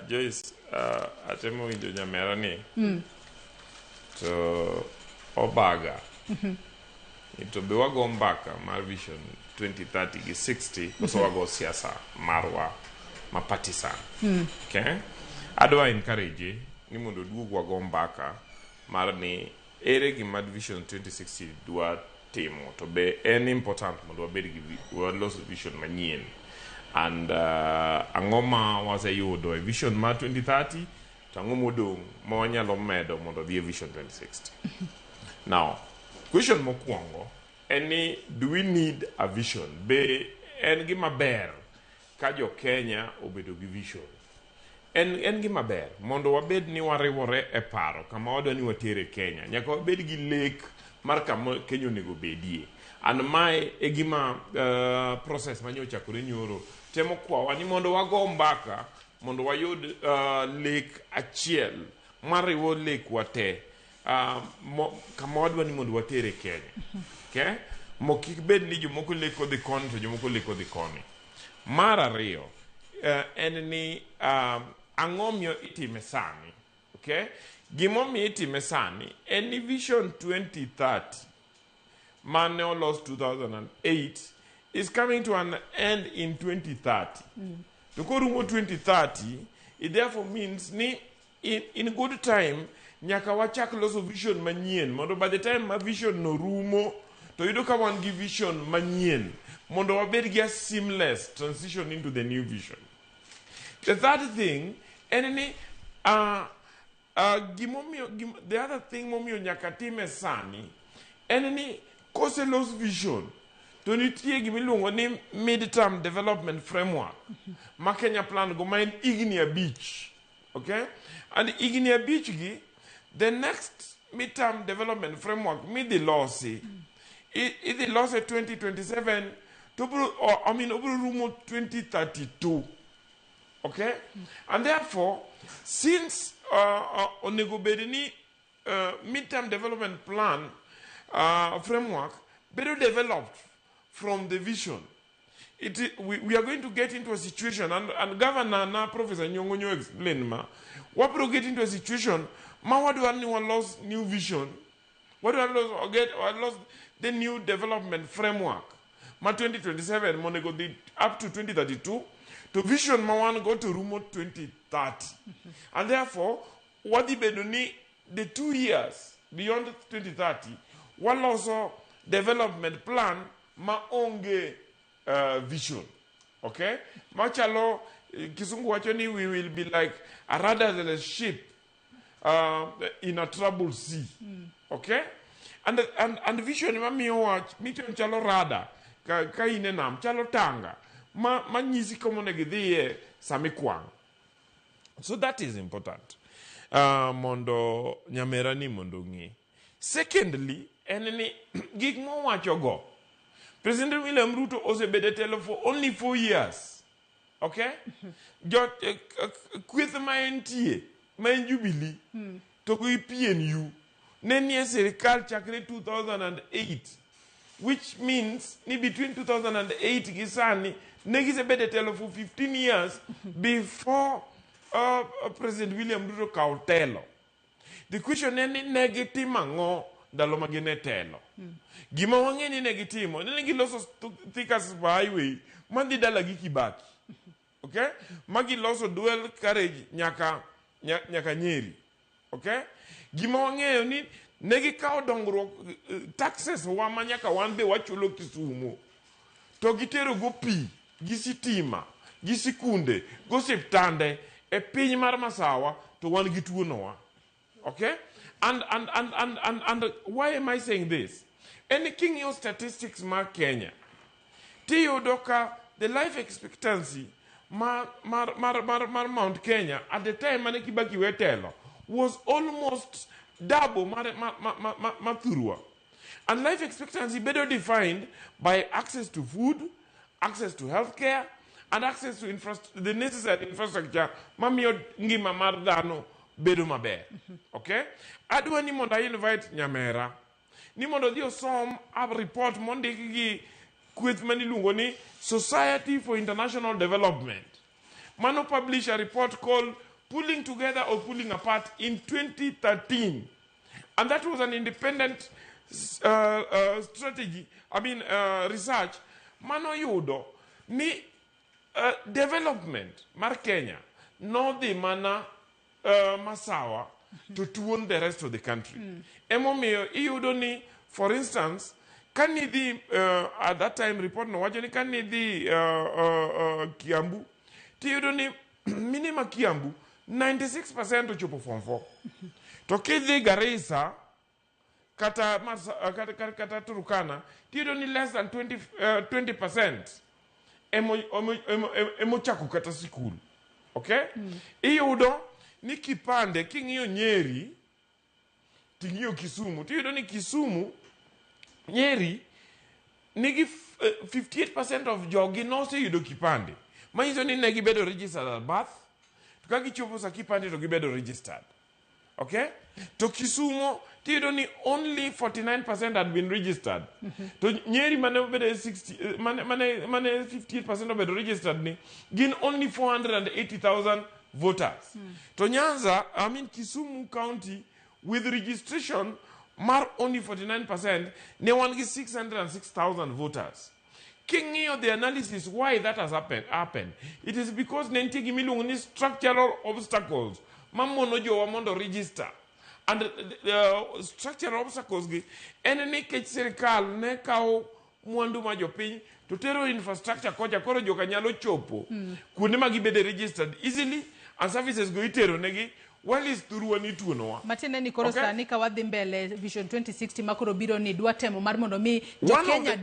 Joyce, atemo winjo nyamera ni. To obaga. To be wago mbaka mar vision 2030 gi 60 koso wago siasa marwa ma partisan. Okay? Adwa encourage ni mondo duog wago mbaka mar ni ere gima vision 2060 dwa timo to be en important mondo wabed gi walos vision manyien. And angoma waseyudo e vision ma 2030 to angoma odong ma wanyalo medo mondo dhi e vision 2060. Now, question mokwongo en do we need a vision? Be en gima ber ka jo Kenya obedo gi vision. En gima ber mondo wabed ni wariwore e paro kama wadwa ni watere Kenya. Nyaka wabed gi lek mar kama Kenya onego bedie. And mae e gima process ma nyochakore nyoro temo kwawa ni mondo wago mbaka mondo wayud lek achiel mariwo lek wate kama wadwa ni mondo watere Kenya. Okay? Mokik bed ni jomoko leko dhi koni to jomoko leko dhi koni. Mar ariyo en ni ang'omio itime sani. Okay? Gimomiyo itime sani en ni vision 2030 mane olos 2008 is coming to an end in 2030. To korumo 2030, it therefore means ni in good time nyaka wachak loso vision manyien mondo by the time ma vision no rumo to yudo ka wan gi vision manyien mondo wabed gi a seamless transition into the new vision. The third thing en ni the other thing momiyo nyaka time sani en ni kose los vision to nitie gimiluongo ni mid-term development framework ma Kenya plan go ma en igni abich. Okay? And igni abich gi the next mid-term development framework midhi losi idhi losi 2027 to obro rumo 2032. Okay? And therefore since onego bedni mid-term development plan framework better developed from the vision. We are going to get into a situation, and Governor na Professor Nyongonyo explained we will get into a situation what do anyone lost new vision? What do I lost the new development framework? Ma 2027 monego up to 2032 to vision ma one go to remote 2030. And therefore, what the 2 years beyond 2030, one also development plan ma onge vision. Okay? Machalo kisungu wacho ni we will be like rather than a ship in a troubled sea. Okay? And vision ma miyo wach miton chalo rada ka ine nam chalo tanga ma nyisi komo ne gidhiye sami kwang. So that is important. Mondo nyamera ni mondo ngi. Secondly, eneni gik mowacho go. President William Ruto osebede telo for only 4 years. Okay? Jot kweth ma entie, ma en Jubilee, to go PNU. Nenie serikal chakre 2008, which means ni between 2008 gi sani ne gisebede telo for 15 years before President William Ruto kaw telo. The question is negitimango dalo magine telo. Gima wangeni negitimo, nene giloso thikas highway, mandi dala gi Kibaki. Okay? Magi loso dual carriage nyaka Nyeri. Okay? Gima wangeni ni negi kao dongro taxes wama nyaka wanbe wachulo Kisumu. To gitero go pi, gisitima, gisikunde, go septande, e piny mar Masawa to wan gitu noa. Okay? And why am I saying this? Any king your statistics ma Kenya. Tiyo doka the life expectancy mar Mount Kenya at the time mane Kibaki wetelo was almost double Mathurwa. And life expectancy better defined by access to food, access to healthcare, and access to the necessary infrastructure. Mamiyo ngima mar dhano bedo maber. Okay? Adwa ni mondo I invite Nyamera. Ni mondo dio som ab report mondiki gi kweth maniluongo ni Society for International Development. Mano published a report called Pulling Together or Pulling Apart in 2013. And that was an independent strategy, research. Mano yudo ni development mar Kenya no the mana masawa to tune the rest of the country. Emomiyo iyudo ni, for instance, kanidi at that time report no wacho ni kanidi Kiambu, tiyudo ni minima Kiambu 96% ochopo form 4. To kidhi Garissa kata Turkana, tiyudo ni less than 20% emo chako kata sikul. Okay? Iyudo ni kipande king'iyo Nyeri ting'iyo Kisumu, tiyudo ni Kisumu Nyeri nigi 58% of jogi nose yudo kipande. Manyiso ni ne gibedo registered at birth, to ka gichopo sa kipande to gibedo registered. Okay? To Kisumu tiyudo ni only 49% had been registered. To Nyeri mane 58% obedo registered ni gin only 480,000 voters. To Nyanza, Kisumu County, with registration mar only 49%, ne wan gi 606,000 voters. King'iyo the analysis why that has happened. It is because nenti gimilungo ni structural obstacles mamono jowa mondo register. And the structural obstacles gi en ni kech sirikal ne kao mwandu ma jopiny to tero infrastructure koja koro joka nyalo chopo kuonde ma gibede registered easily, and services go itero negi while is through ni tuonowa. Matene ni koro sani ka wadhi mbele Vision 2060 makoro biro ni dwa temo mar mondo mi jo Kenya